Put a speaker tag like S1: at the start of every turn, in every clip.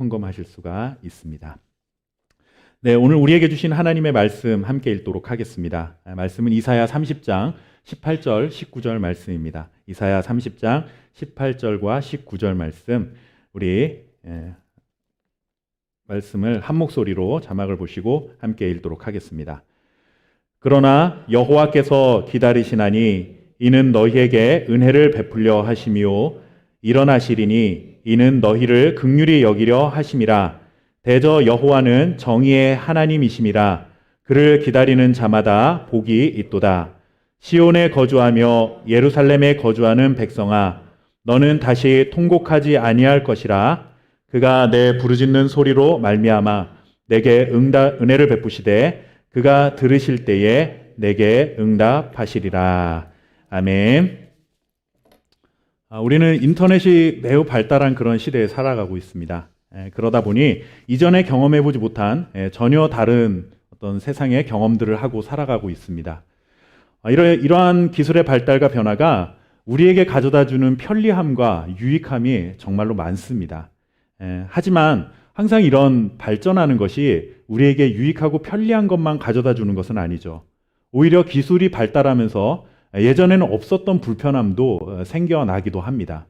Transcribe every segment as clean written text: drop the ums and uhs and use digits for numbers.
S1: 점검하실 수가 있습니다. 네, 오늘 우리에게 주신 하나님의 말씀 함께 읽도록 하겠습니다. 말씀은 이사야 30장 18절, 19절 말씀입니다. 이사야 30장 18절과 19절 말씀, 우리 말씀을 한 목소리로 자막을 보시고 함께 읽도록 하겠습니다. 그러나 여호와께서 기다리시나니 이는 너희에게 은혜를 베풀려 하심이요 일어나시리니 이는 너희를 긍휼히 여기려 하심이라. 대저 여호와는 정의의 하나님이심이라. 그를 기다리는 자마다 복이 있도다. 시온에 거주하며 예루살렘에 거주하는 백성아, 너는 다시 통곡하지 아니할 것이라. 그가 내 부르짖는 소리로 말미암아 내게 은혜를 베푸시되 그가 들으실 때에 내게 응답하시리라. 아멘. 우리는 인터넷이 매우 발달한 그런 시대에 살아가고 있습니다. 그러다 보니 이전에 경험해보지 못한 전혀 다른 어떤 세상의 경험들을 하고 살아가고 있습니다. 이러한 기술의 발달과 변화가 우리에게 가져다주는 편리함과 유익함이 정말로 많습니다. 하지만 항상 이런 발전하는 것이 우리에게 유익하고 편리한 것만 가져다주는 것은 아니죠. 오히려 기술이 발달하면서 예전에는 없었던 불편함도 생겨나기도 합니다.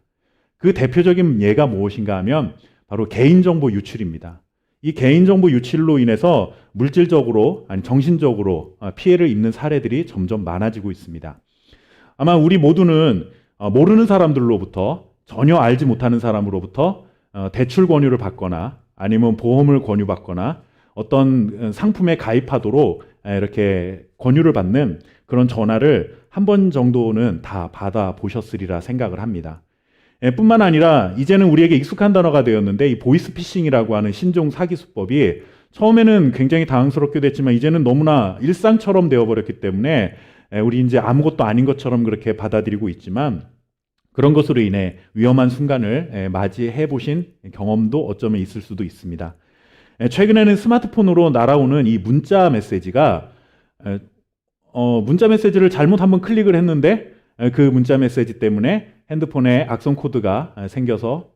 S1: 그 대표적인 예가 무엇인가 하면 바로 개인정보 유출입니다. 이 개인정보 유출로 인해서 물질적으로 아니 정신적으로 피해를 입는 사례들이 점점 많아지고 있습니다. 아마 우리 모두는 모르는 사람들로부터, 전혀 알지 못하는 사람으로부터 대출 권유를 받거나 아니면 보험을 권유받거나 어떤 상품에 가입하도록 이렇게 권유를 받는 그런 전화를 한 번 정도는 다 받아보셨으리라 생각을 합니다. 뿐만 아니라 이제는 우리에게 익숙한 단어가 되었는데 이 보이스피싱이라고 하는 신종 사기 수법이 처음에는 굉장히 당황스럽게 됐지만 이제는 너무나 일상처럼 되어버렸기 때문에 우리 이제 아무것도 아닌 것처럼 그렇게 받아들이고 있지만 그런 것으로 인해 위험한 순간을 맞이해 보신 경험도 어쩌면 있을 수도 있습니다. 최근에는 스마트폰으로 날아오는 이 문자 메시지가 문자 메시지를 잘못 한번 클릭을 했는데 그 문자 메시지 때문에 핸드폰에 악성 코드가 생겨서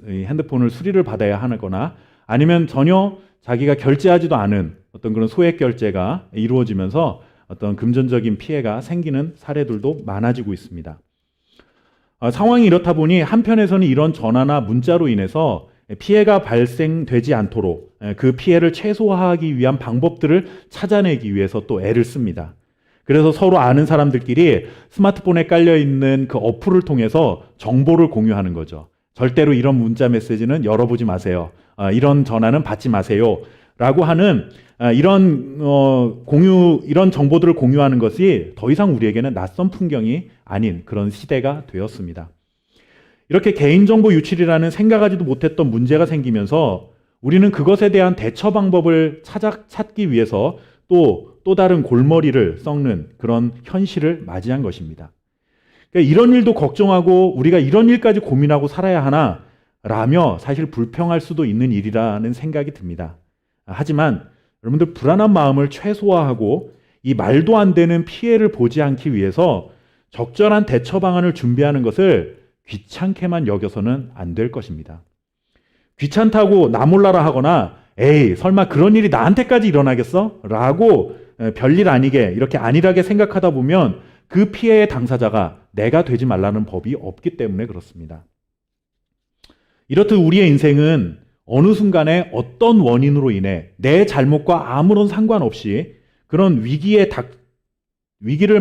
S1: 핸드폰을 수리를 받아야 하거나 아니면 전혀 자기가 결제하지도 않은 어떤 그런 소액 결제가 이루어지면서 어떤 금전적인 피해가 생기는 사례들도 많아지고 있습니다. 상황이 이렇다 보니 한편에서는 이런 전화나 문자로 인해서 피해가 발생되지 않도록 그 피해를 최소화하기 위한 방법들을 찾아내기 위해서 또 애를 씁니다. 그래서 서로 아는 사람들끼리 스마트폰에 깔려있는 그 어플을 통해서 정보를 공유하는 거죠. 절대로 이런 문자 메시지는 열어보지 마세요. 이런 전화는 받지 마세요. 라고 하는 이런 이런 정보들을 공유하는 것이 더 이상 우리에게는 낯선 풍경이 아닌 그런 시대가 되었습니다. 이렇게 개인정보 유출이라는 생각하지도 못했던 문제가 생기면서 우리는 그것에 대한 대처 방법을 찾기 위해서 또 다른 골머리를 썩는 그런 현실을 맞이한 것입니다. 그러니까 이런 일도 걱정하고 우리가 이런 일까지 고민하고 살아야 하나 라며 사실 불평할 수도 있는 일이라는 생각이 듭니다. 하지만 여러분들 불안한 마음을 최소화하고 이 말도 안 되는 피해를 보지 않기 위해서 적절한 대처 방안을 준비하는 것을 귀찮게만 여겨서는 안 될 것입니다. 귀찮다고 나 몰라라 하거나 에이 설마 그런 일이 나한테까지 일어나겠어? 라고 별일 아니게 이렇게 안일하게 생각하다 보면 그 피해의 당사자가 내가 되지 말라는 법이 없기 때문에 그렇습니다. 이렇듯 우리의 인생은 어느 순간에 어떤 원인으로 인해 내 잘못과 아무런 상관없이 그런 위기를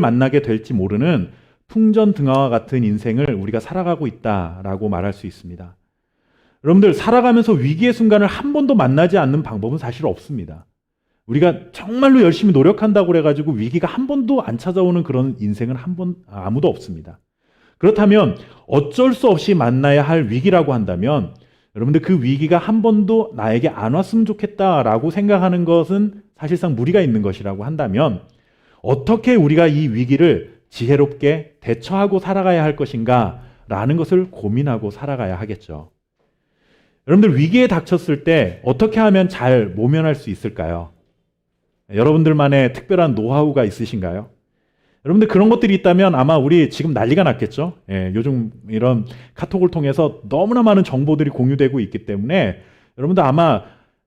S1: 만나게 될지 모르는 풍전등화와 같은 인생을 우리가 살아가고 있다라고 말할 수 있습니다. 여러분들 살아가면서 위기의 순간을 한 번도 만나지 않는 방법은 사실 없습니다. 우리가 정말로 열심히 노력한다고 그래가지고 위기가 한 번도 안 찾아오는 그런 인생은 아무도 없습니다. 그렇다면 어쩔 수 없이 만나야 할 위기라고 한다면 여러분들 그 위기가 한 번도 나에게 안 왔으면 좋겠다라고 생각하는 것은 사실상 무리가 있는 것이라고 한다면 어떻게 우리가 이 위기를 지혜롭게 대처하고 살아가야 할 것인가 라는 것을 고민하고 살아가야 하겠죠. 여러분들 위기에 닥쳤을 때 어떻게 하면 잘 모면할 수 있을까요? 여러분들만의 특별한 노하우가 있으신가요? 여러분들 그런 것들이 있다면 아마 우리 지금 난리가 났겠죠. 요즘 이런 카톡을 통해서 너무나 많은 정보들이 공유되고 있기 때문에 여러분들 아마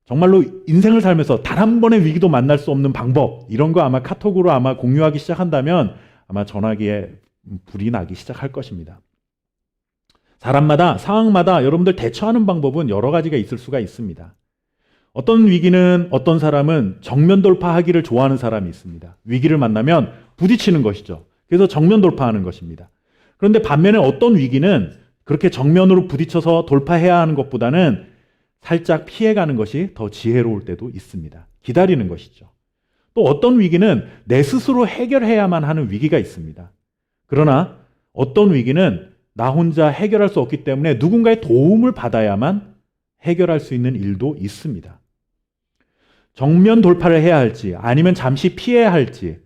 S1: 정말로 인생을 살면서 단 한 번의 위기도 만날 수 없는 방법, 이런 거 아마 카톡으로 아마 공유하기 시작한다면 아마 전화기에 불이 나기 시작할 것입니다. 사람마다, 상황마다 여러분들 대처하는 방법은 여러 가지가 있을 수가 있습니다. 어떤 위기는, 어떤 사람은 정면 돌파하기를 좋아하는 사람이 있습니다. 위기를 만나면 부딪히는 것이죠. 그래서 정면 돌파하는 것입니다. 그런데 반면에 어떤 위기는 그렇게 정면으로 부딪혀서 돌파해야 하는 것보다는 살짝 피해가는 것이 더 지혜로울 때도 있습니다. 기다리는 것이죠. 또 어떤 위기는 내 스스로 해결해야만 하는 위기가 있습니다. 그러나 어떤 위기는 나 혼자 해결할 수 없기 때문에 누군가의 도움을 받아야만 해결할 수 있는 일도 있습니다. 정면 돌파를 해야 할지, 아니면 잠시 피해야 할지,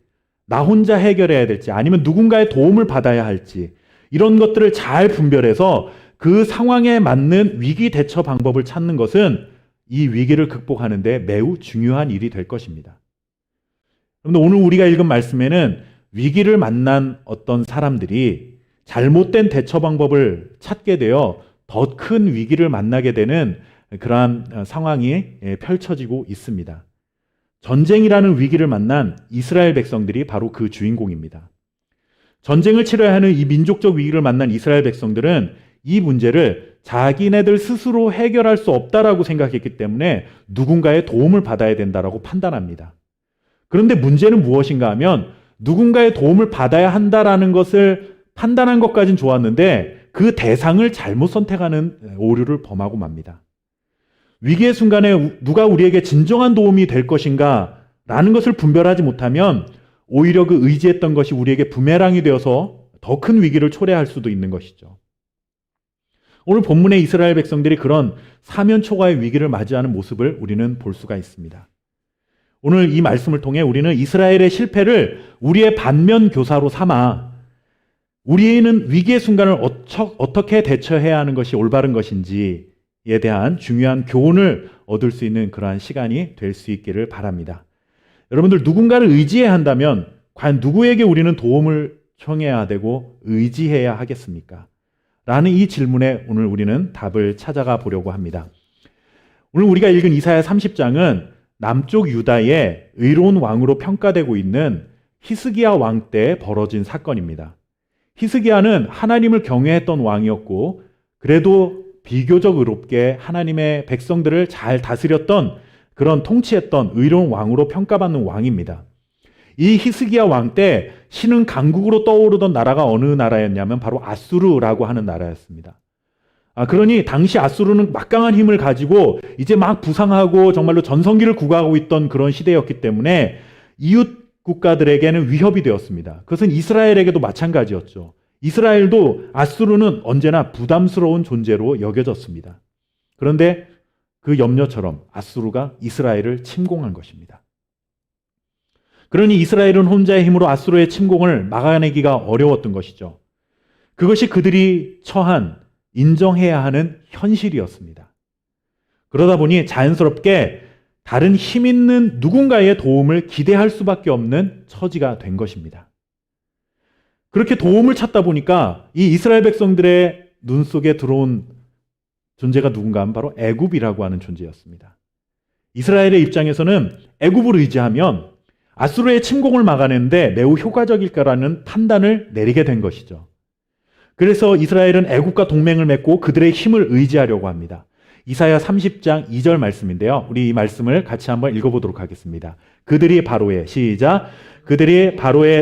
S1: 나 혼자 해결해야 될지, 아니면 누군가의 도움을 받아야 할지, 이런 것들을 잘 분별해서 그 상황에 맞는 위기 대처 방법을 찾는 것은 이 위기를 극복하는 데 매우 중요한 일이 될 것입니다. 그런데 오늘 우리가 읽은 말씀에는 위기를 만난 어떤 사람들이 잘못된 대처 방법을 찾게 되어 더 큰 위기를 만나게 되는 그러한 상황이 펼쳐지고 있습니다. 전쟁이라는 위기를 만난 이스라엘 백성들이 바로 그 주인공입니다. 전쟁을 치러야 하는 이 민족적 위기를 만난 이스라엘 백성들은 이 문제를 자기네들 스스로 해결할 수 없다라고 생각했기 때문에 누군가의 도움을 받아야 된다라고 판단합니다. 그런데 문제는 무엇인가 하면 누군가의 도움을 받아야 한다라는 것을 판단한 것까진 좋았는데 그 대상을 잘못 선택하는 오류를 범하고 맙니다. 위기의 순간에 누가 우리에게 진정한 도움이 될 것인가 라는 것을 분별하지 못하면 오히려 그 의지했던 것이 우리에게 부메랑이 되어서 더 큰 위기를 초래할 수도 있는 것이죠. 오늘 본문의 이스라엘 백성들이 그런 사면초가의 위기를 맞이하는 모습을 우리는 볼 수가 있습니다. 오늘 이 말씀을 통해 우리는 이스라엘의 실패를 우리의 반면 교사로 삼아 우리는 위기의 순간을 어떻게 대처해야 하는 것이 올바른 것인지에 대한 중요한 교훈을 얻을 수 있는 그러한 시간이 될 수 있기를 바랍니다. 여러분들 누군가를 의지해야 한다면 과연 누구에게 우리는 도움을 청해야 되고 의지해야 하겠습니까? 라는 이 질문에 오늘 우리는 답을 찾아가 보려고 합니다. 오늘 우리가 읽은 이사야 30장은 남쪽 유다의 의로운 왕으로 평가되고 있는 히스기야 왕 때 벌어진 사건입니다. 히스기야는 하나님을 경외했던 왕이었고 그래도 비교적 의롭게 하나님의 백성들을 잘 다스렸던 그런 통치했던 의로운 왕으로 평가받는 왕입니다. 이 히스기야 왕 때 신은 강국으로 떠오르던 나라가 어느 나라였냐면 바로 아수르라고 하는 나라였습니다. 그러니 당시 아수르는 막강한 힘을 가지고 이제 막 부상하고 정말로 전성기를 구가하고 있던 그런 시대였기 때문에 이웃 국가들에게는 위협이 되었습니다. 그것은 이스라엘에게도 마찬가지였죠. 이스라엘도 아수르는 언제나 부담스러운 존재로 여겨졌습니다. 그런데 그 염려처럼 아수르가 이스라엘을 침공한 것입니다. 그러니 이스라엘은 혼자의 힘으로 아수르의 침공을 막아내기가 어려웠던 것이죠. 그것이 그들이 처한 인정해야 하는 현실이었습니다. 그러다 보니 자연스럽게 다른 힘 있는 누군가의 도움을 기대할 수밖에 없는 처지가 된 것입니다. 그렇게 도움을 찾다 보니까 이 이스라엘 백성들의 눈 속에 들어온 존재가 누군가 하면 바로 애굽이라고 하는 존재였습니다. 이스라엘의 입장에서는 애굽을 의지하면 아수르의 침공을 막아내는데 매우 효과적일까라는 판단을 내리게 된 것이죠. 그래서 이스라엘은 애굽과 동맹을 맺고 그들의 힘을 의지하려고 합니다. 이사야 30장 2절 말씀인데요. 우리 이 말씀을 같이 한번 읽어보도록 하겠습니다. 그들이 바로의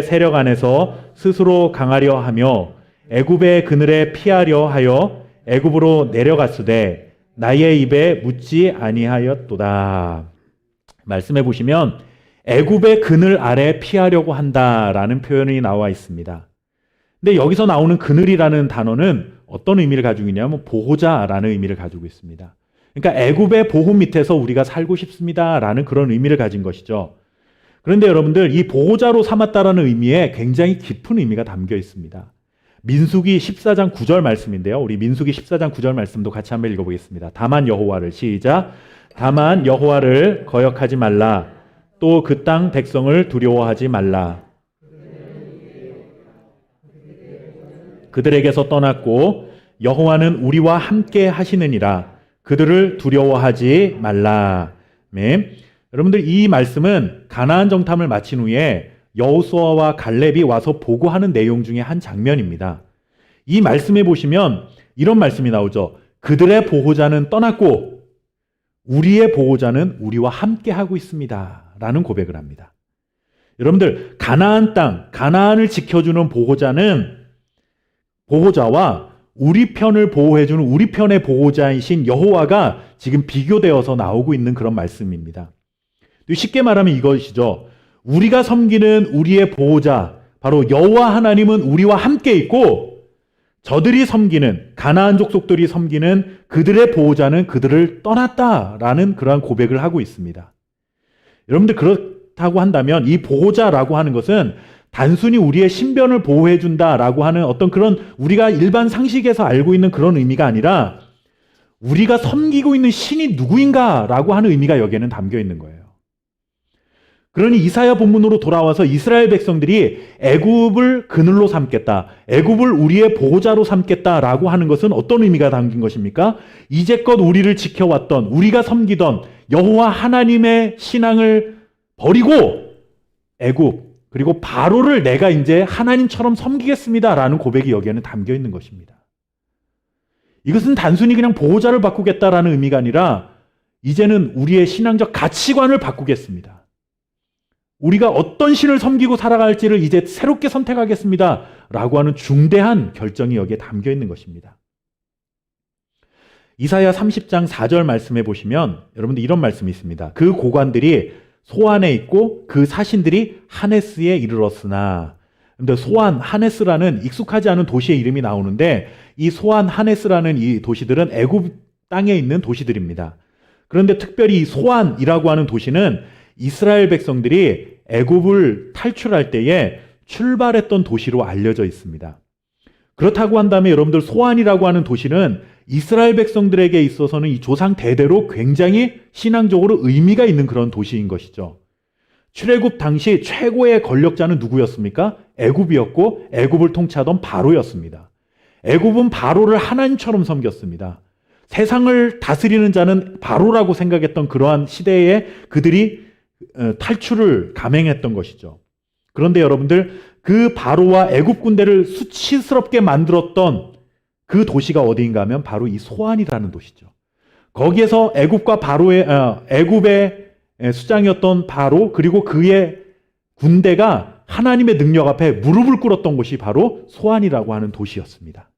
S1: 세력 안에서 스스로 강하려 하며 애굽의 그늘에 피하려 하여 애굽으로 내려갔으되 나의 입에 묻지 아니하였도다. 말씀해 보시면 애굽의 그늘 아래 피하려고 한다라는 표현이 나와 있습니다. 근데 여기서 나오는 그늘이라는 단어는 어떤 의미를 가지고 있냐면 보호자라는 의미를 가지고 있습니다. 그러니까 애굽의 보호 밑에서 우리가 살고 싶습니다라는 그런 의미를 가진 것이죠. 그런데 여러분들 이 보호자로 삼았다라는 의미에 굉장히 깊은 의미가 담겨 있습니다. 민수기 14장 9절 말씀인데요. 우리 민수기 14장 9절 말씀도 같이 한번 읽어보겠습니다. 다만 여호와를 시작. 다만 여호와를 거역하지 말라. 또 그 땅 백성을 두려워하지 말라. 그들에게서 떠났고 여호와는 우리와 함께 하시느니라. 그들을 두려워하지 말라. 아멘. 여러분들 이 말씀은 가나안 정탐을 마친 후에 여호수아와 갈렙이 와서 보고하는 내용 중에 한 장면입니다. 이 말씀에 보시면 이런 말씀이 나오죠. 그들의 보호자는 떠났고 우리의 보호자는 우리와 함께 하고 있습니다. 라는 고백을 합니다. 여러분들 가나안 땅, 가나안을 지켜주는 보호자와 우리 편을 보호해주는 우리 편의 보호자이신 여호와가 지금 비교되어서 나오고 있는 그런 말씀입니다. 쉽게 말하면 이것이죠. 우리가 섬기는 우리의 보호자, 바로 여호와 하나님은 우리와 함께 있고 저들이 섬기는 가나안 족속들이 섬기는 그들의 보호자는 그들을 떠났다라는 그러한 고백을 하고 있습니다. 여러분들 그렇다고 한다면 이 보호자라고 하는 것은 단순히 우리의 신변을 보호해준다라고 하는 어떤 그런 우리가 일반 상식에서 알고 있는 그런 의미가 아니라 우리가 섬기고 있는 신이 누구인가라고 하는 의미가 여기에는 담겨 있는 거예요. 그러니 이사야 본문으로 돌아와서 이스라엘 백성들이 애굽을 그늘로 삼겠다, 애굽을 우리의 보호자로 삼겠다라고 하는 것은 어떤 의미가 담긴 것입니까? 이제껏 우리를 지켜왔던, 우리가 섬기던 여호와 하나님의 신앙을 버리고 애굽 그리고 바로를 내가 이제 하나님처럼 섬기겠습니다라는 고백이 여기에는 담겨 있는 것입니다. 이것은 단순히 그냥 보호자를 바꾸겠다라는 의미가 아니라 이제는 우리의 신앙적 가치관을 바꾸겠습니다. 우리가 어떤 신을 섬기고 살아갈지를 이제 새롭게 선택하겠습니다. 라고 하는 중대한 결정이 여기에 담겨 있는 것입니다. 이사야 30장 4절 말씀해 보시면 여러분들 이런 말씀이 있습니다. 그 고관들이 소안에 있고 그 사신들이 하네스에 이르렀으나. 근데 소안, 하네스라는 익숙하지 않은 도시의 이름이 나오는데 이 소안, 하네스라는 이 도시들은 애굽 땅에 있는 도시들입니다. 그런데 특별히 이 소안이라고 하는 도시는 이스라엘 백성들이 애굽을 탈출할 때에 출발했던 도시로 알려져 있습니다. 그렇다고 한다면 여러분들 소안이라고 하는 도시는 이스라엘 백성들에게 있어서는 이 조상 대대로 굉장히 신앙적으로 의미가 있는 그런 도시인 것이죠. 출애굽 당시 최고의 권력자는 누구였습니까? 애굽이었고 애굽을 통치하던 바로였습니다. 애굽은 바로를 하나님처럼 섬겼습니다. 세상을 다스리는 자는 바로라고 생각했던 그러한 시대에 그들이 탈출을 감행했던 것이죠. 그런데 여러분들 그 바로와 애굽 군대를 수치스럽게 만들었던 그 도시가 어디인가 하면 바로 이 소안이라는 도시죠. 거기에서 애굽의 수장이었던 바로 그리고 그의 군대가 하나님의 능력 앞에 무릎을 꿇었던 곳이 바로 소안이라고 하는 도시였습니다.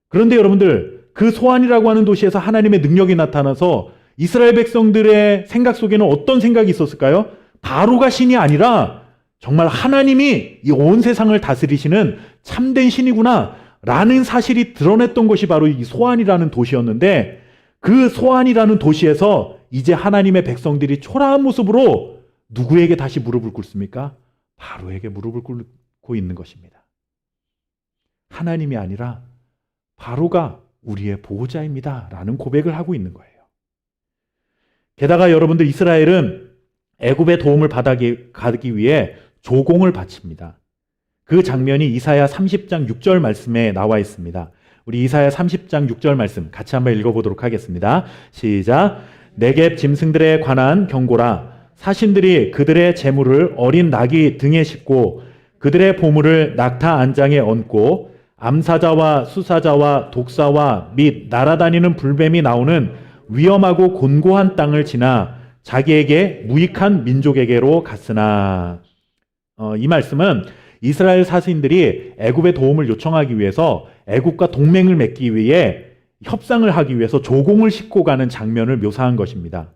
S1: 그런데 여러분들 그 소안이라고 하는 도시에서 하나님의 능력이 나타나서 이스라엘 백성들의 생각 속에는 어떤 생각이 있었을까요? 바로가 신이 아니라 정말 하나님이 이 온 세상을 다스리시는 참된 신이구나 라는 사실이 드러냈던 것이 바로 이 소안이라는 도시였는데 그 소안이라는 도시에서 이제 하나님의 백성들이 초라한 모습으로 누구에게 다시 무릎을 꿇습니까? 바로에게 무릎을 꿇고 있는 것입니다. 하나님이 아니라 바로가 우리의 보호자입니다 라는 고백을 하고 있는 거예요. 게다가 여러분들 이스라엘은 애굽의 도움을 받기 위해 조공을 바칩니다. 그 장면이 이사야 30장 6절 말씀에 나와 있습니다. 우리 이사야 30장 6절 말씀 같이 한번 읽어보도록 하겠습니다. 시작. 네겝 짐승들에 관한 경고라. 사신들이 그들의 재물을 어린 낙이 등에 싣고 그들의 보물을 낙타 안장에 얹고 암사자와 수사자와 독사와 및 날아다니는 불뱀이 나오는 위험하고 곤고한 땅을 지나 자기에게 무익한 민족에게로 갔으나. 이 말씀은 이스라엘 사신들이 애굽의 도움을 요청하기 위해서 애굽과 동맹을 맺기 위해 협상을 하기 위해서 조공을 싣고 가는 장면을 묘사한 것입니다.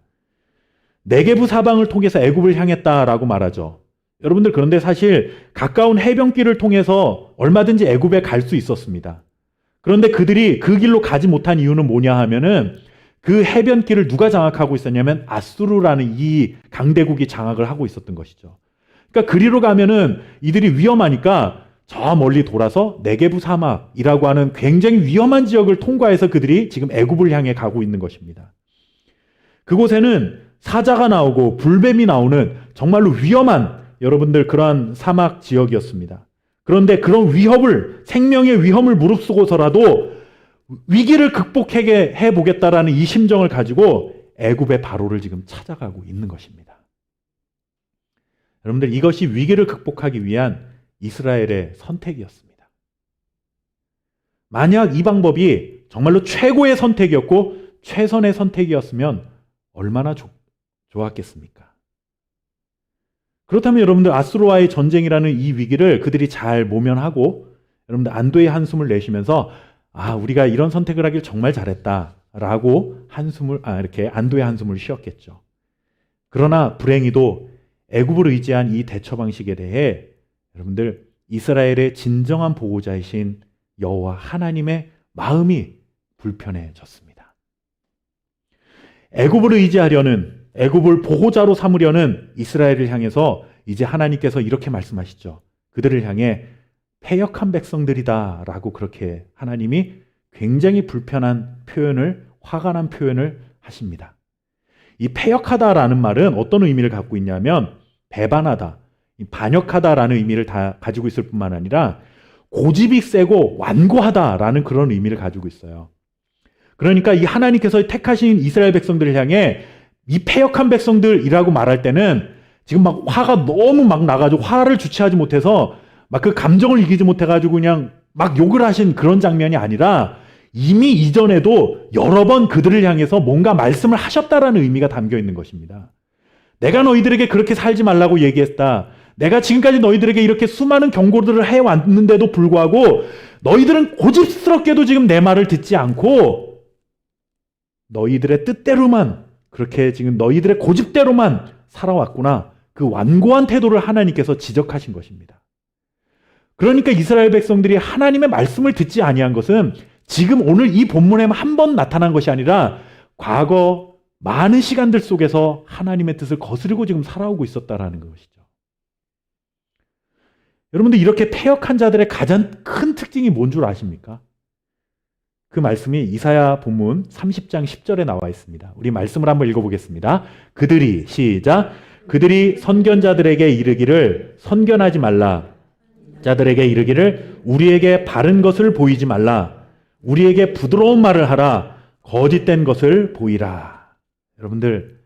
S1: 네게부 사방을 통해서 애굽을 향했다라고 말하죠. 여러분들 그런데 사실 가까운 해변길을 통해서 얼마든지 애굽에 갈 수 있었습니다. 그런데 그들이 그 길로 가지 못한 이유는 뭐냐 하면은 그 해변길을 누가 장악하고 있었냐면 아수르라는 이 강대국이 장악을 하고 있었던 것이죠. 그러니까 그리로 가면은 이들이 위험하니까 저 멀리 돌아서 네게부 사막이라고 하는 굉장히 위험한 지역을 통과해서 그들이 지금 애굽을 향해 가고 있는 것입니다. 그곳에는 사자가 나오고 불뱀이 나오는 정말로 위험한 여러분들 그러한 사막 지역이었습니다. 그런데 그런 생명의 위험을 무릅쓰고서라도 위기를 극복하게 해보겠다라는 이 심정을 가지고 애굽의 바로를 지금 찾아가고 있는 것입니다. 여러분들, 이것이 위기를 극복하기 위한 이스라엘의 선택이었습니다. 만약 이 방법이 정말로 최고의 선택이었고 최선의 선택이었으면 얼마나 좋았겠습니까? 그렇다면 여러분들, 아수르와의 전쟁이라는 이 위기를 그들이 잘 모면하고 여러분들 안도의 한숨을 내쉬면서 우리가 이런 선택을 하길 정말 잘했다라고 이렇게 안도의 한숨을 쉬었겠죠. 그러나 불행히도 애굽을 의지한 이 대처 방식에 대해 여러분들, 이스라엘의 진정한 보호자이신 여호와 하나님의 마음이 불편해졌습니다. 애굽을 의지하려는, 애굽을 보호자로 삼으려는 이스라엘을 향해서 이제 하나님께서 이렇게 말씀하시죠. 그들을 향해 패역한 백성들이다 라고 그렇게 하나님이 굉장히 불편한 표현을, 화가 난 표현을 하십니다. 이 패역하다라는 말은 어떤 의미를 갖고 있냐면 배반하다, 반역하다라는 의미를 다 가지고 있을 뿐만 아니라 고집이 세고 완고하다라는 그런 의미를 가지고 있어요. 그러니까 이 하나님께서 택하신 이스라엘 백성들을 향해 이 패역한 백성들이라고 말할 때는 지금 막 화가 너무 막 나가지고 화를 주체하지 못해서 막 그 감정을 이기지 못해가지고 그냥 막 욕을 하신 그런 장면이 아니라 이미 이전에도 여러 번 그들을 향해서 뭔가 말씀을 하셨다라는 의미가 담겨 있는 것입니다. 내가 너희들에게 그렇게 살지 말라고 얘기했다. 내가 지금까지 너희들에게 이렇게 수많은 경고들을 해왔는데도 불구하고 너희들은 고집스럽게도 지금 내 말을 듣지 않고 너희들의 뜻대로만, 그렇게 지금 너희들의 고집대로만 살아왔구나. 그 완고한 태도를 하나님께서 지적하신 것입니다. 그러니까 이스라엘 백성들이 하나님의 말씀을 듣지 아니한 것은 지금 오늘 이 본문에만 한 번 나타난 것이 아니라 과거 많은 시간들 속에서 하나님의 뜻을 거스르고 지금 살아오고 있었다라는 것이죠. 여러분들, 이렇게 패역한 자들의 가장 큰 특징이 뭔 줄 아십니까? 그 말씀이 이사야 본문 30장 10절에 나와 있습니다. 우리 말씀을 한번 읽어보겠습니다. 그들이 선견자들에게 이르기를 선견하지 말라. 자들에게 이르기를 우리에게 바른 것을 보이지 말라. 우리에게 부드러운 말을 하라. 거짓된 것을 보이라. 여러분들,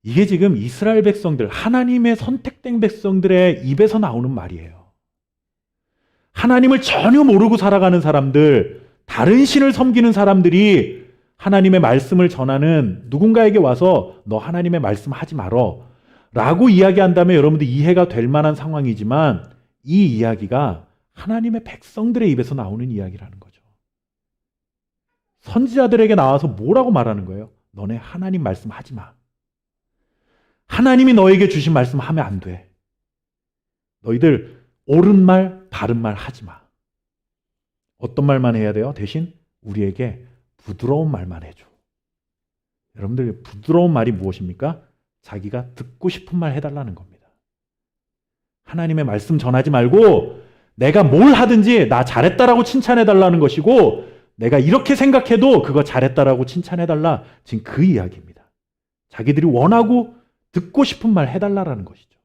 S1: 이게 지금 이스라엘 백성들, 하나님의 선택된 백성들의 입에서 나오는 말이에요. 하나님을 전혀 모르고 살아가는 사람들, 다른 신을 섬기는 사람들이 하나님의 말씀을 전하는 누군가에게 와서 너 하나님의 말씀 하지 말어 라고 이야기한다면 여러분들 이해가 될 만한 상황이지만 이 이야기가 하나님의 백성들의 입에서 나오는 이야기라는 거죠. 선지자들에게 나와서 뭐라고 말하는 거예요? 너네 하나님 말씀 하지 마. 하나님이 너에게 주신 말씀 하면 안 돼. 너희들 옳은 말, 바른 말 하지 마. 어떤 말만 해야 돼요? 대신 우리에게 부드러운 말만 해줘. 여러분들, 부드러운 말이 무엇입니까? 자기가 듣고 싶은 말 해달라는 겁니다. 하나님의 말씀 전하지 말고 내가 뭘 하든지 나 잘했다라고 칭찬해달라는 것이고 내가 이렇게 생각해도 그거 잘했다라고 칭찬해달라. 지금 그 이야기입니다. 자기들이 원하고 듣고 싶은 말 해달라는 것이죠.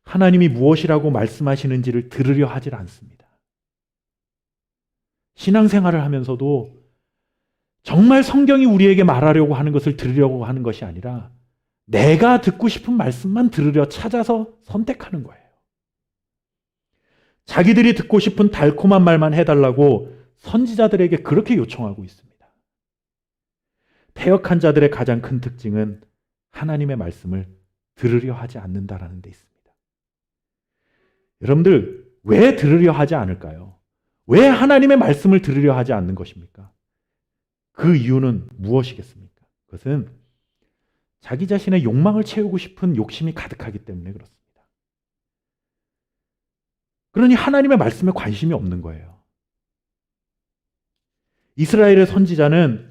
S1: 하나님이 무엇이라고 말씀하시는지를 들으려 하질 않습니다. 신앙생활을 하면서도 정말 성경이 우리에게 말하려고 하는 것을 들으려고 하는 것이 아니라 내가 듣고 싶은 말씀만 들으려 찾아서 선택하는 거예요. 자기들이 듣고 싶은 달콤한 말만 해달라고 선지자들에게 그렇게 요청하고 있습니다. 패역한 자들의 가장 큰 특징은 하나님의 말씀을 들으려 하지 않는다라는 데 있습니다. 여러분들, 왜 들으려 하지 않을까요? 왜 하나님의 말씀을 들으려 하지 않는 것입니까? 그 이유는 무엇이겠습니까? 그것은 자기 자신의 욕망을 채우고 싶은 욕심이 가득하기 때문에 그렇습니다. 그러니 하나님의 말씀에 관심이 없는 거예요. 이스라엘의 선지자는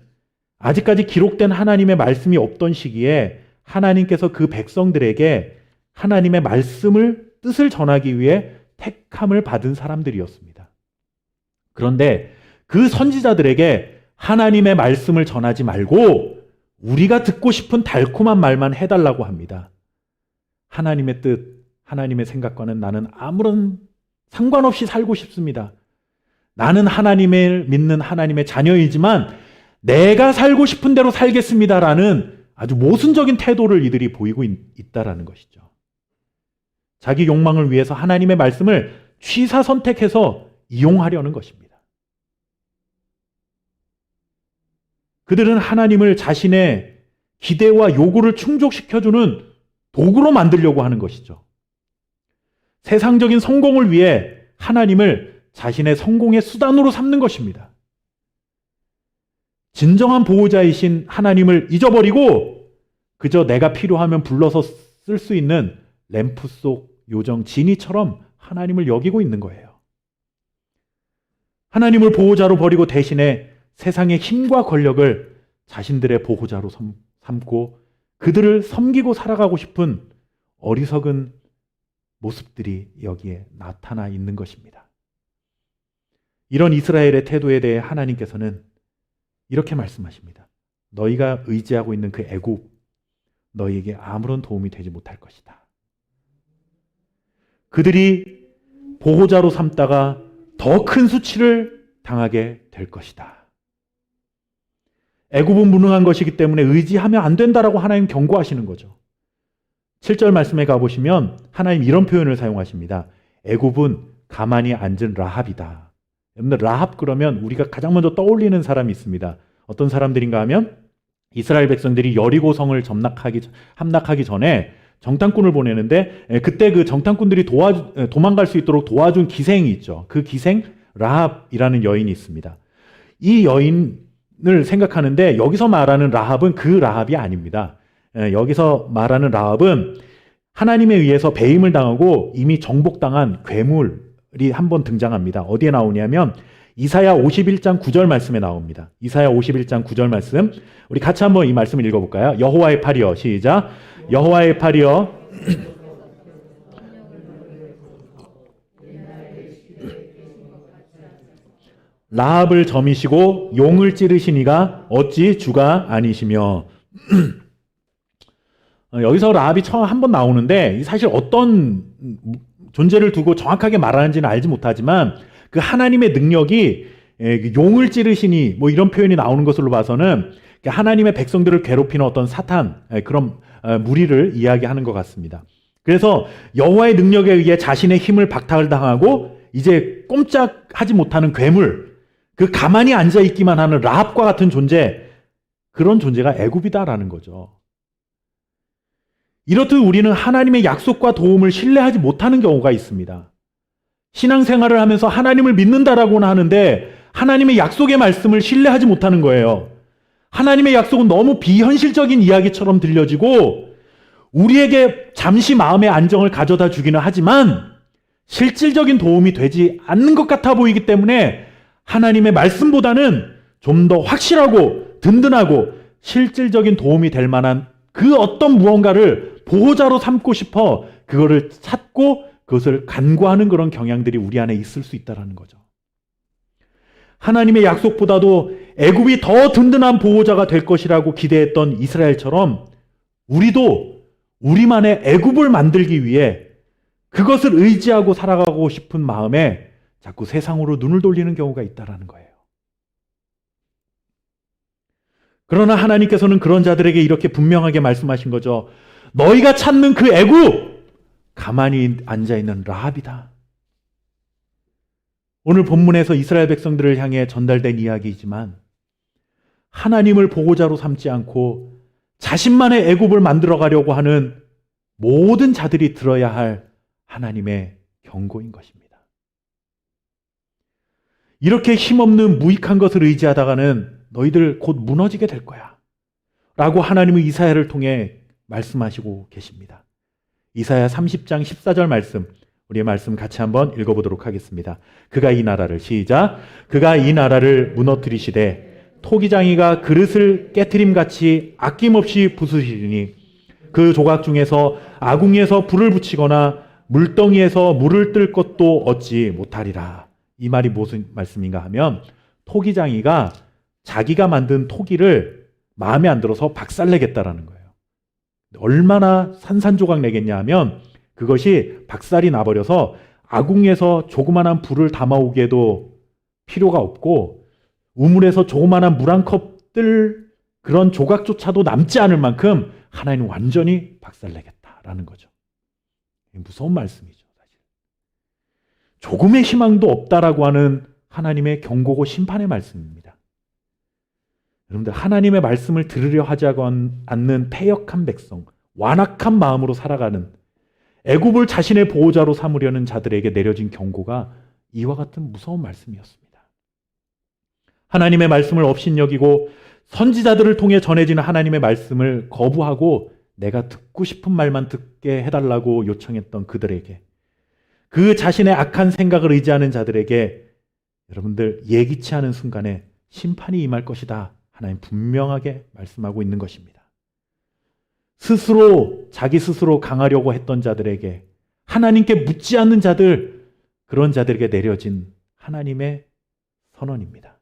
S1: 아직까지 기록된 하나님의 말씀이 없던 시기에 하나님께서 그 백성들에게 하나님의 말씀을, 뜻을 전하기 위해 택함을 받은 사람들이었습니다. 그런데 그 선지자들에게 하나님의 말씀을 전하지 말고 우리가 듣고 싶은 달콤한 말만 해달라고 합니다. 하나님의 뜻, 하나님의 생각과는 나는 아무런 상관없이 살고 싶습니다. 나는 하나님을 믿는 하나님의 자녀이지만 내가 살고 싶은 대로 살겠습니다라는 아주 모순적인 태도를 이들이 보이고 있다라는 것이죠. 자기 욕망을 위해서 하나님의 말씀을 취사 선택해서 이용하려는 것입니다. 그들은 하나님을 자신의 기대와 요구를 충족시켜주는 도구로 만들려고 하는 것이죠. 세상적인 성공을 위해 하나님을 자신의 성공의 수단으로 삼는 것입니다. 진정한 보호자이신 하나님을 잊어버리고 그저 내가 필요하면 불러서 쓸 수 있는 램프 속 요정 지니처럼 하나님을 여기고 있는 거예요. 하나님을 보호자로 버리고 대신에 세상의 힘과 권력을 자신들의 보호자로 삼고 그들을 섬기고 살아가고 싶은 어리석은 모습들이 여기에 나타나 있는 것입니다. 이런 이스라엘의 태도에 대해 하나님께서는 이렇게 말씀하십니다. 너희가 의지하고 있는 그 애굽, 너희에게 아무런 도움이 되지 못할 것이다. 그들이 보호자로 삼다가 더 큰 수치를 당하게 될 것이다. 애굽은 무능한 것이기 때문에 의지하면 안 된다라고 하나님 경고하시는 거죠. 7절 말씀에 가보시면 하나님 이런 표현을 사용하십니다. 애굽은 가만히 앉은 라합이다. 여러분들 라합 그러면 우리가 가장 먼저 떠올리는 사람이 있습니다. 어떤 사람들인가 하면 이스라엘 백성들이 여리고성을 함락하기 전에 정탐꾼을 보내는데 그때 그 정탐꾼들이 도망갈 수 있도록 도와준 기생이 있죠. 그 기생 라합이라는 여인이 있습니다. 이 여인을 생각하는데 여기서 말하는 라합은 그 라합이 아닙니다. 여기서 말하는 라합은 하나님에 의해서 배임을 당하고 이미 정복당한 괴물이 한번 등장합니다. 어디에 나오냐면 이사야 51장 9절 말씀에 나옵니다. 이사야 51장 9절 말씀 우리 같이 한번 이 말씀을 읽어볼까요? 여호와의 팔이여 시작. 여호와의 팔이여 라합을 점이시고 용을 찌르시니가 어찌 주가 아니시며 여기서 라합이 처음 한 번 나오는데 사실 어떤 존재를 두고 정확하게 말하는지는 알지 못하지만 그 하나님의 능력이 용을 찌르시니 뭐 이런 표현이 나오는 것으로 봐서는 하나님의 백성들을 괴롭히는 어떤 사탄 그런 무리를 이야기하는 것 같습니다. 그래서 여호와의 능력에 의해 자신의 힘을 박탈을 당하고 이제 꼼짝하지 못하는 괴물, 그 가만히 앉아있기만 하는 라합과 같은 존재, 그런 존재가 애굽이다라는 거죠. 이렇듯 우리는 하나님의 약속과 도움을 신뢰하지 못하는 경우가 있습니다. 신앙생활을 하면서 하나님을 믿는다라고는 하는데 하나님의 약속의 말씀을 신뢰하지 못하는 거예요. 하나님의 약속은 너무 비현실적인 이야기처럼 들려지고 우리에게 잠시 마음의 안정을 가져다 주기는 하지만 실질적인 도움이 되지 않는 것 같아 보이기 때문에 하나님의 말씀보다는 좀 더 확실하고 든든하고 실질적인 도움이 될 만한 그 어떤 무언가를 보호자로 삼고 싶어 그거를 찾고 그것을 간구하는 그런 경향들이 우리 안에 있을 수 있다는 거죠. 하나님의 약속보다도 애굽이 더 든든한 보호자가 될 것이라고 기대했던 이스라엘처럼 우리도 우리만의 애굽을 만들기 위해 그것을 의지하고 살아가고 싶은 마음에 자꾸 세상으로 눈을 돌리는 경우가 있다는 거예요. 그러나 하나님께서는 그런 자들에게 이렇게 분명하게 말씀하신 거죠. 너희가 찾는 그 애굽, 가만히 앉아있는 라합이다. 오늘 본문에서 이스라엘 백성들을 향해 전달된 이야기이지만 하나님을 보호자로 삼지 않고 자신만의 애굽을 만들어 가려고 하는 모든 자들이 들어야 할 하나님의 경고인 것입니다. 이렇게 힘없는 무익한 것을 의지하다가는 너희들 곧 무너지게 될 거야 라고 하나님은 이사야를 통해 말씀하시고 계십니다. 이사야 30장 14절 말씀, 우리의 말씀 같이 한번 읽어보도록 하겠습니다. 그가 이 나라를 시작. 그가 이 나라를 무너뜨리시되 토기장이가 그릇을 깨트림같이 아낌없이 부수시리니 그 조각 중에서 아궁이에서 불을 붙이거나 물덩이에서 물을 뜰 것도 얻지 못하리라. 이 말이 무슨 말씀인가 하면 토기장이가 자기가 만든 토기를 마음에 안 들어서 박살내겠다라는 거예요. 얼마나 산산조각 내겠냐 하면 그것이 박살이 나버려서 아궁이에서 조그만한 불을 담아오기에도 필요가 없고 우물에서 조그마한 물 한 컵들 그런 조각조차도 남지 않을 만큼 하나님은 완전히 박살내겠다라는 거죠. 무서운 말씀이죠. 사실. 조금의 희망도 없다라고 하는 하나님의 경고고 심판의 말씀입니다. 여러분들 하나님의 말씀을 들으려 하지 않는 패역한 백성, 완악한 마음으로 살아가는 애굽을 자신의 보호자로 삼으려는 자들에게 내려진 경고가 이와 같은 무서운 말씀이었습니다. 하나님의 말씀을 업신여기고 선지자들을 통해 전해지는 하나님의 말씀을 거부하고 내가 듣고 싶은 말만 듣게 해달라고 요청했던 그들에게, 그 자신의 악한 생각을 의지하는 자들에게 여러분들 예기치 않은 순간에 심판이 임할 것이다. 하나님 분명하게 말씀하고 있는 것입니다. 자기 스스로 강하려고 했던 자들에게, 하나님께 묻지 않는 자들, 그런 자들에게 내려진 하나님의 선언입니다.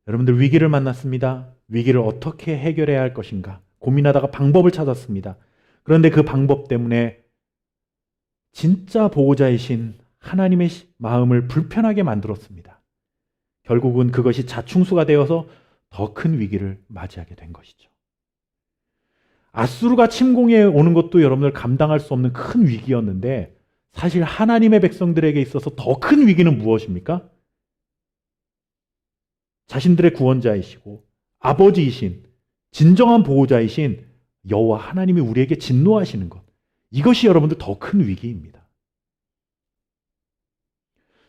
S1: 여러분들 위기를 만났습니다. 위기를 어떻게 해결해야 할 것인가 고민하다가 방법을 찾았습니다. 그런데 그 방법 때문에 진짜 보호자이신 하나님의 마음을 불편하게 만들었습니다. 결국은 그것이 자충수가 되어서 더 큰 위기를 맞이하게 된 것이죠. 아수르가 침공해 오는 것도 여러분들 감당할 수 없는 큰 위기였는데, 사실 하나님의 백성들에게 있어서 더 큰 위기는 무엇입니까? 자신들의 구원자이시고 아버지이신 진정한 보호자이신 여호와 하나님이 우리에게 진노하시는 것, 이것이 여러분들 더 큰 위기입니다.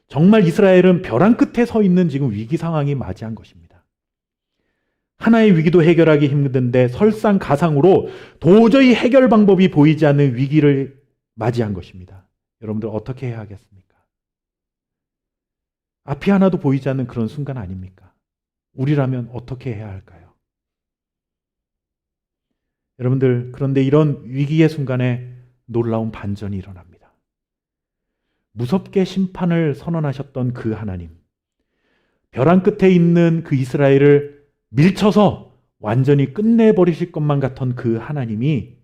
S1: 정말 이스라엘은 벼랑 끝에 서 있는 지금 위기 상황이 맞이한 것입니다. 하나의 위기도 해결하기 힘든데 설상가상으로 도저히 해결 방법이 보이지 않는 위기를 맞이한 것입니다. 여러분들 어떻게 해야 하겠습니까? 앞이 하나도 보이지 않는 그런 순간 아닙니까? 우리라면 어떻게 해야 할까요? 여러분들, 그런데 이런 위기의 순간에 놀라운 반전이 일어납니다. 무섭게 심판을 선언하셨던 그 하나님, 벼랑 끝에 있는 그 이스라엘을 밀쳐서 완전히 끝내버리실 것만 같던 그 하나님이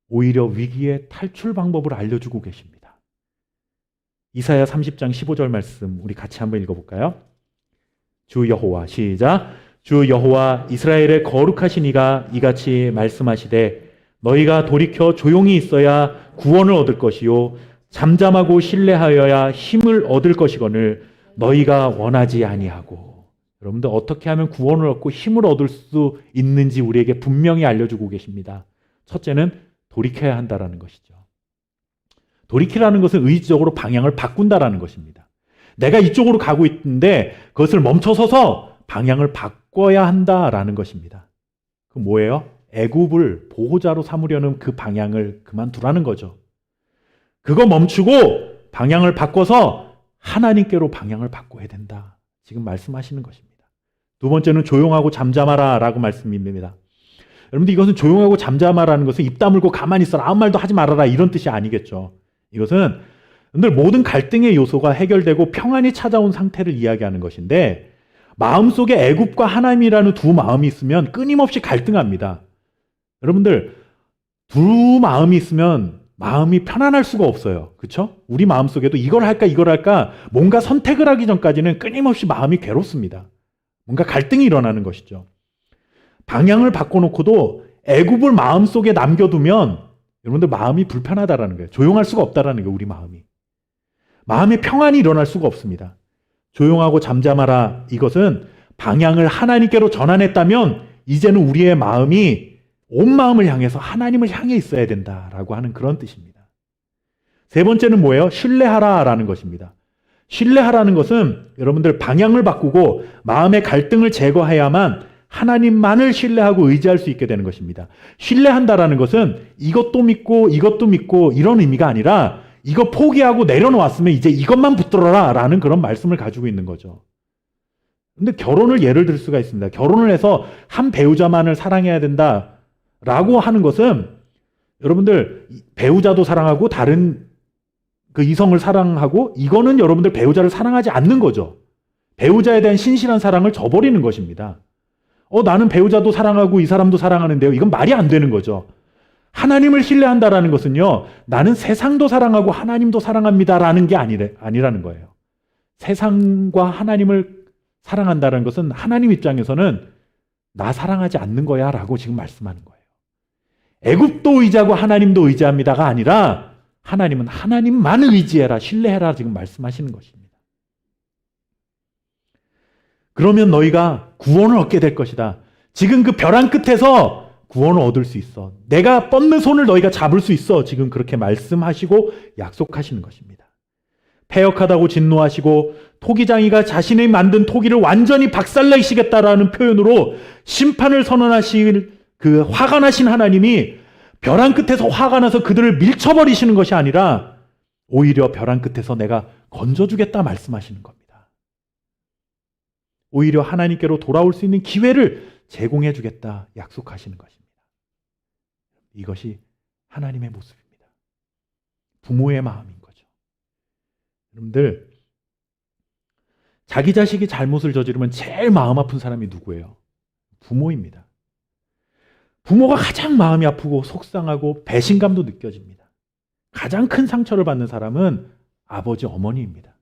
S1: 오히려 위기의 탈출 방법을 알려주고 계십니다. 이사야 30장 15절 말씀 우리 같이 한번 읽어볼까요? 주 여호와, 시작. 주 여호와 이스라엘의 거룩하신 이가 이같이 말씀하시되 너희가 돌이켜 조용히 있어야 구원을 얻을 것이요 잠잠하고 신뢰하여야 힘을 얻을 것이거늘 너희가 원하지 아니하고. 여러분들 어떻게 하면 구원을 얻고 힘을 얻을 수 있는지 우리에게 분명히 알려주고 계십니다. 첫째는 돌이켜야 한다라는 것이죠. 돌이키라는 것은 의지적으로 방향을 바꾼다라는 것입니다. 내가 이쪽으로 가고 있는데 그것을 멈춰서서 방향을 바꿔야 한다라는 것입니다. 그 뭐예요? 애굽을 보호자로 삼으려는 그 방향을 그만두라는 거죠. 그거 멈추고 방향을 바꿔서 하나님께로 방향을 바꿔야 된다. 지금 말씀하시는 것입니다. 두 번째는 조용하고 잠잠하라 라고 말씀입니다. 여러분들 이것은 조용하고 잠잠하라는 것은 입 다물고 가만히 있어라, 아무 말도 하지 말아라 이런 뜻이 아니겠죠. 이것은 여러분들 모든 갈등의 요소가 해결되고 평안이 찾아온 상태를 이야기하는 것인데, 마음속에 애굽과 하나님이라는 두 마음이 있으면 끊임없이 갈등합니다. 여러분들 두 마음이 있으면 마음이 편안할 수가 없어요. 그렇죠? 우리 마음속에도 이걸 할까 뭔가 선택을 하기 전까지는 끊임없이 마음이 괴롭습니다. 뭔가 갈등이 일어나는 것이죠. 방향을 바꿔놓고도 애굽을 마음속에 남겨두면 여러분들 마음이 불편하다라는 거예요. 조용할 수가 없다라는 거예요. 우리 마음이. 마음의 평안이 일어날 수가 없습니다. 조용하고 잠잠하라, 이것은 방향을 하나님께로 전환했다면 이제는 우리의 마음이 온 마음을 향해서 하나님을 향해 있어야 된다라고 하는 그런 뜻입니다. 세 번째는 뭐예요? 신뢰하라라는 것입니다. 신뢰하라는 것은 여러분들 방향을 바꾸고 마음의 갈등을 제거해야만 하나님만을 신뢰하고 의지할 수 있게 되는 것입니다. 신뢰한다라는 것은 이것도 믿고 이런 의미가 아니라 이거 포기하고 내려놓았으면 이제 이것만 붙들어라 라는 그런 말씀을 가지고 있는 거죠. 근데 결혼을 예를 들 수가 있습니다. 결혼을 해서 한 배우자만을 사랑해야 된다라고 하는 것은 여러분들 배우자도 사랑하고 다른 그 이성을 사랑하고, 이거는 여러분들 배우자를 사랑하지 않는 거죠. 배우자에 대한 신실한 사랑을 저버리는 것입니다. 나는 배우자도 사랑하고 이 사람도 사랑하는데요. 이건 말이 안 되는 거죠. 하나님을 신뢰한다라는 것은요, 나는 세상도 사랑하고 하나님도 사랑합니다라는 게 아니라는 거예요. 세상과 하나님을 사랑한다는 것은 하나님 입장에서는 나 사랑하지 않는 거야 라고 지금 말씀하는 거예요. 애굽도 의지하고 하나님도 의지합니다가 아니라 하나님은 하나님만 의지해라, 신뢰해라 지금 말씀하시는 것입니다. 그러면 너희가 구원을 얻게 될 것이다. 지금 그 벼랑 끝에서 구원을 얻을 수 있어. 내가 뻗는 손을 너희가 잡을 수 있어. 지금 그렇게 말씀하시고 약속하시는 것입니다. 패역하다고 진노하시고 토기장이가 자신이 만든 토기를 완전히 박살내시겠다라는 표현으로 심판을 선언하실 그 화가 나신 하나님이 벼랑 끝에서 화가 나서 그들을 밀쳐버리시는 것이 아니라 오히려 벼랑 끝에서 내가 건져주겠다 말씀하시는 겁니다. 오히려 하나님께로 돌아올 수 있는 기회를 제공해 주겠다 약속하시는 것입니다. 이것이 하나님의 모습입니다. 부모의 마음인 거죠. 여러분들, 자기 자식이 잘못을 저지르면 제일 마음 아픈 사람이 누구예요? 부모입니다. 부모가 가장 마음이 아프고 속상하고 배신감도 느껴집니다. 가장 큰 상처를 받는 사람은 아버지, 어머니입니다.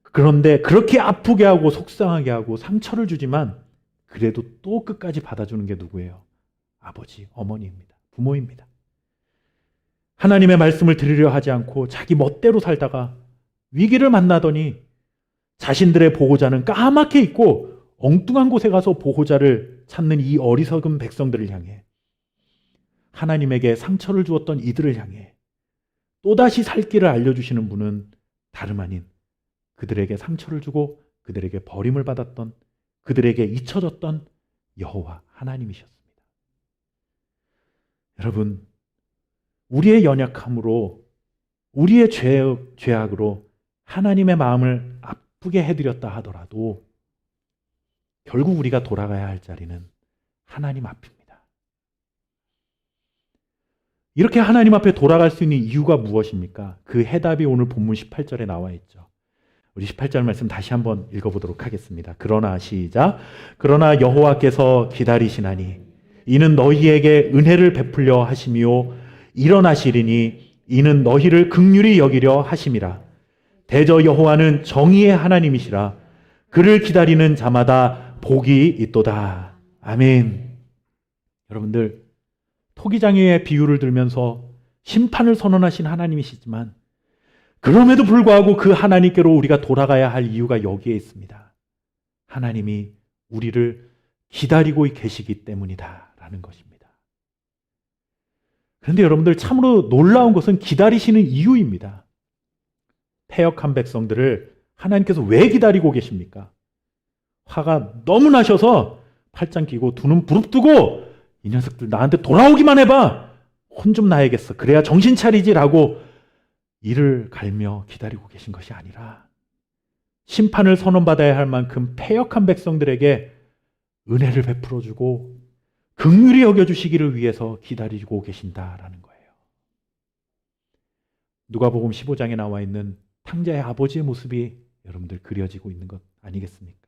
S1: 그런데 그렇게 아프게 하고 속상하게 하고 상처를 주지만 그래도 또 끝까지 받아주는 게 누구예요? 아버지, 어머니입니다. 부모입니다. 하나님의 말씀을 들으려 하지 않고 자기 멋대로 살다가 위기를 만나더니 자신들의 보호자는 까맣게 있고 엉뚱한 곳에 가서 보호자를 찾는 이 어리석은 백성들을 향해, 하나님에게 상처를 주었던 이들을 향해 또다시 살 길을 알려주시는 분은 다름 아닌 그들에게 상처를 주고 그들에게 버림을 받았던, 그들에게 잊혀졌던 여호와 하나님이셨습니다. 여러분, 우리의 연약함으로, 우리의 죄악으로 하나님의 마음을 아프게 해드렸다 하더라도 결국 우리가 돌아가야 할 자리는 하나님 앞입니다. 이렇게 하나님 앞에 돌아갈 수 있는 이유가 무엇입니까? 그 해답이 오늘 본문 18절에 나와 있죠. 우리 18절 말씀 다시 한번 읽어보도록 하겠습니다. 그러나 시작. 그러나 여호와께서 기다리시나니 이는 너희에게 은혜를 베풀려 하심이요 일어나시리니 이는 너희를 긍휼히 여기려 하심이라. 대저 여호와는 정의의 하나님이시라. 그를 기다리는 자마다 복이 있도다. 아멘. 여러분들, 토기장이의 비유를 들면서 심판을 선언하신 하나님이시지만 그럼에도 불구하고 그 하나님께로 우리가 돌아가야 할 이유가 여기에 있습니다. 하나님이 우리를 기다리고 계시기 때문이다 라는 것입니다. 그런데 여러분들, 참으로 놀라운 것은 기다리시는 이유입니다. 패역한 백성들을 하나님께서 왜 기다리고 계십니까? 화가 너무 나셔서 팔짱 끼고 두 눈 부릅뜨고 이 녀석들 나한테 돌아오기만 해봐, 혼 좀 나야겠어, 그래야 정신 차리지라고 이를 갈며 기다리고 계신 것이 아니라 심판을 선언받아야 할 만큼 패역한 백성들에게 은혜를 베풀어주고 긍휼히 여겨주시기를 위해서 기다리고 계신다라는 거예요. 누가복음 15장에 나와 있는 탕자의 아버지의 모습이 여러분들 그려지고 있는 것 아니겠습니까?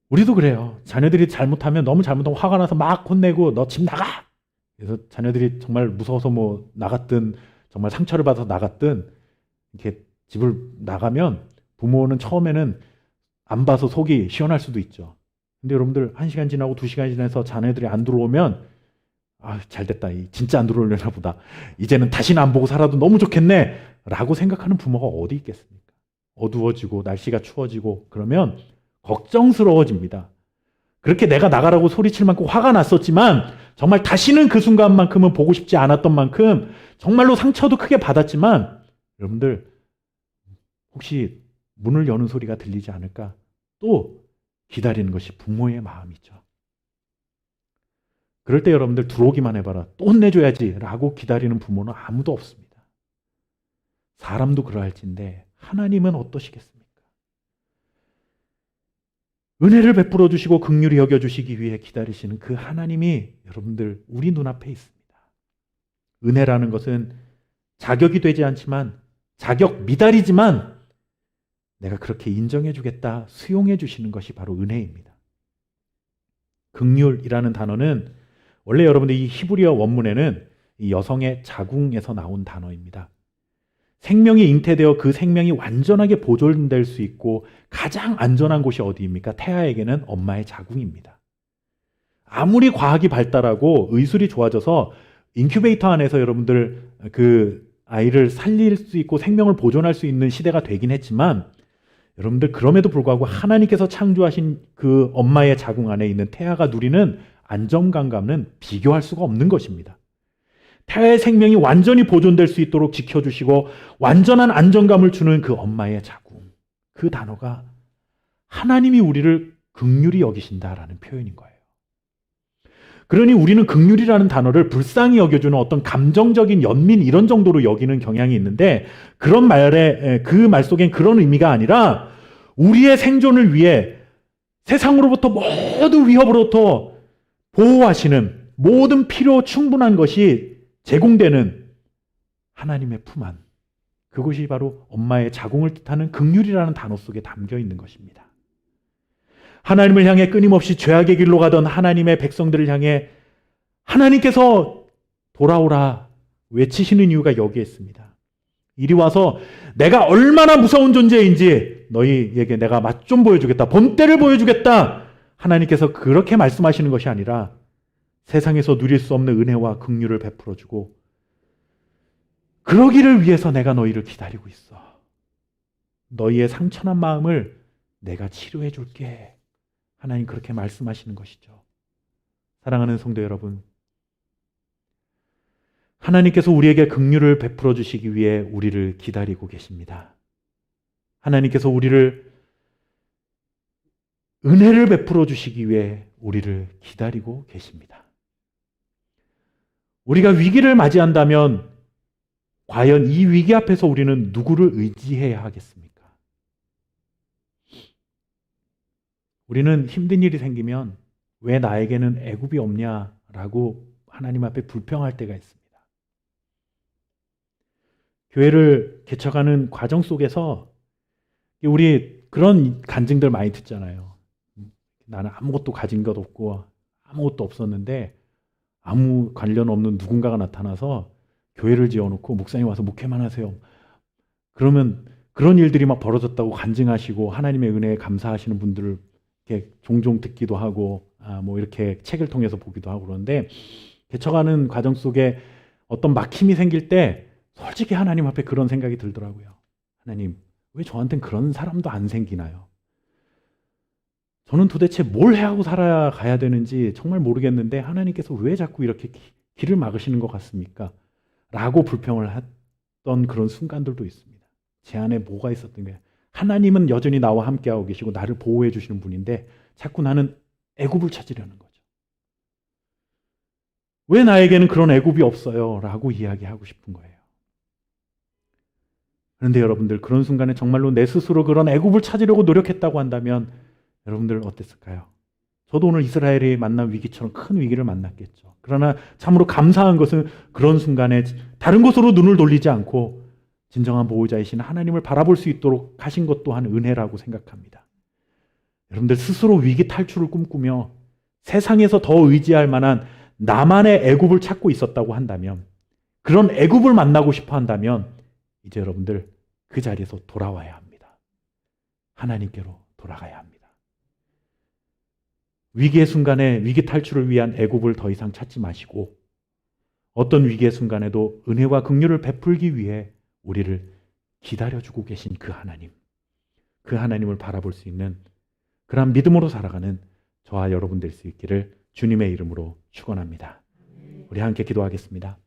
S1: 우리도 그래요. 자녀들이 잘못하면, 너무 잘못하면 화가 나서 막 혼내고 너 집 나가! 그래서 자녀들이 정말 무서워서 뭐 나갔든 정말 상처를 받아서 나갔든 이렇게 집을 나가면 부모는 처음에는 안 봐서 속이 시원할 수도 있죠. 근데 여러분들 1시간 지나고 2시간 지나서 자녀들이 안 들어오면 잘됐다, 진짜 안 들어오려나 보다, 이제는 다시는 안 보고 살아도 너무 좋겠네 라고 생각하는 부모가 어디 있겠습니까? 어두워지고 날씨가 추워지고 그러면 걱정스러워집니다. 그렇게 내가 나가라고 소리칠 만큼 화가 났었지만 정말 다시는 그 순간만큼은 보고 싶지 않았던 만큼 정말로 상처도 크게 받았지만, 여러분들 혹시 문을 여는 소리가 들리지 않을까 또 기다리는 것이 부모의 마음이죠. 그럴 때 여러분들 들어오기만 해봐라, 또 혼내줘야지 라고 기다리는 부모는 아무도 없습니다. 사람도 그러할진데 하나님은 어떠시겠습니까? 은혜를 베풀어 주시고 긍휼히 여겨 주시기 위해 기다리시는 그 하나님이 여러분들 우리 눈앞에 있습니다. 은혜라는 것은 자격이 되지 않지만, 자격 미달이지만 내가 그렇게 인정해 주겠다, 수용해 주시는 것이 바로 은혜입니다. 긍휼이라는 단어는 원래 여러분들 이 히브리어 원문에는 이 여성의 자궁에서 나온 단어입니다. 생명이 잉태되어 그 생명이 완전하게 보존될 수 있고 가장 안전한 곳이 어디입니까? 태아에게는 엄마의 자궁입니다. 아무리 과학이 발달하고 의술이 좋아져서 인큐베이터 안에서 여러분들 그 아이를 살릴 수 있고 생명을 보존할 수 있는 시대가 되긴 했지만 여러분들 그럼에도 불구하고 하나님께서 창조하신 그 엄마의 자궁 안에 있는 태아가 누리는 안정감과는 비교할 수가 없는 것입니다. 태아의 생명이 완전히 보존될 수 있도록 지켜주시고 완전한 안정감을 주는 그 엄마의 자궁. 그 단어가 하나님이 우리를 긍휼히 여기신다라는 표현인 거예요. 그러니 우리는 긍휼이라는 단어를 불쌍히 여겨주는 어떤 감정적인 연민 이런 정도로 여기는 경향이 있는데 그런 말에 그 말 속엔 그런 의미가 아니라 우리의 생존을 위해 세상으로부터 모든 위협으로부터 보호하시는 모든 필요 충분한 것이 제공되는 하나님의 품 안. 그것이 바로 엄마의 자궁을 뜻하는 긍휼이라는 단어 속에 담겨 있는 것입니다. 하나님을 향해 끊임없이 죄악의 길로 가던 하나님의 백성들을 향해 하나님께서 돌아오라 외치시는 이유가 여기에 있습니다. 이리 와서 내가 얼마나 무서운 존재인지 너희에게 내가 맛 좀 보여주겠다. 본때를 보여주겠다. 하나님께서 그렇게 말씀하시는 것이 아니라 세상에서 누릴 수 없는 은혜와 긍휼을 베풀어주고 그러기를 위해서 내가 너희를 기다리고 있어. 너희의 상처난 마음을 내가 치료해 줄게. 하나님 그렇게 말씀하시는 것이죠. 사랑하는 성도 여러분, 하나님께서 우리에게 긍휼을 베풀어 주시기 위해 우리를 기다리고 계십니다. 하나님께서 우리를 은혜를 베풀어 주시기 위해 우리를 기다리고 계십니다. 우리가 위기를 맞이한다면 과연 이 위기 앞에서 우리는 누구를 의지해야 하겠습니까? 우리는 힘든 일이 생기면 왜 나에게는 애굽이 없냐라고 하나님 앞에 불평할 때가 있습니다. 교회를 개척하는 과정 속에서 우리 그런 간증들 많이 듣잖아요. 나는 아무것도 가진 것 없고 아무것도 없었는데 아무 관련 없는 누군가가 나타나서 교회를 지어놓고 목사님 와서 목회만 하세요. 그러면 그런 일들이 막 벌어졌다고 간증하시고 하나님의 은혜에 감사하시는 분들을 이렇게 종종 듣기도 하고 뭐 이렇게 책을 통해서 보기도 하고 그러는데 개척하는 과정 속에 어떤 막힘이 생길 때 솔직히 하나님 앞에 그런 생각이 들더라고요. 하나님, 왜 저한테는 그런 사람도 안 생기나요? 저는 도대체 뭘 해하고 살아가야 되는지 정말 모르겠는데 하나님께서 왜 자꾸 이렇게 길을 막으시는 것 같습니까? 라고 불평을 했던 그런 순간들도 있습니다. 제 안에 뭐가 있었던 거예요? 하나님은 여전히 나와 함께하고 계시고 나를 보호해 주시는 분인데 자꾸 나는 애굽을 찾으려는 거죠. 왜 나에게는 그런 애굽이 없어요? 라고 이야기하고 싶은 거예요. 그런데 여러분들 그런 순간에 정말로 내 스스로 그런 애굽을 찾으려고 노력했다고 한다면 여러분들 어땠을까요? 저도 오늘 이스라엘이 만난 위기처럼 큰 위기를 만났겠죠. 그러나 참으로 감사한 것은 그런 순간에 다른 곳으로 눈을 돌리지 않고 진정한 보호자이신 하나님을 바라볼 수 있도록 하신 것 또한 은혜라고 생각합니다. 여러분들 스스로 위기 탈출을 꿈꾸며 세상에서 더 의지할 만한 나만의 애굽을 찾고 있었다고 한다면 그런 애굽을 만나고 싶어 한다면 이제 여러분들 그 자리에서 돌아와야 합니다. 하나님께로 돌아가야 합니다. 위기의 순간에 위기 탈출을 위한 애굽을 더 이상 찾지 마시고 어떤 위기의 순간에도 은혜와 긍휼을 베풀기 위해 우리를 기다려주고 계신 그 하나님을 바라볼 수 있는 그런 믿음으로 살아가는 저와 여러분 될 수 있기를 주님의 이름으로 축원합니다. 우리 함께 기도하겠습니다.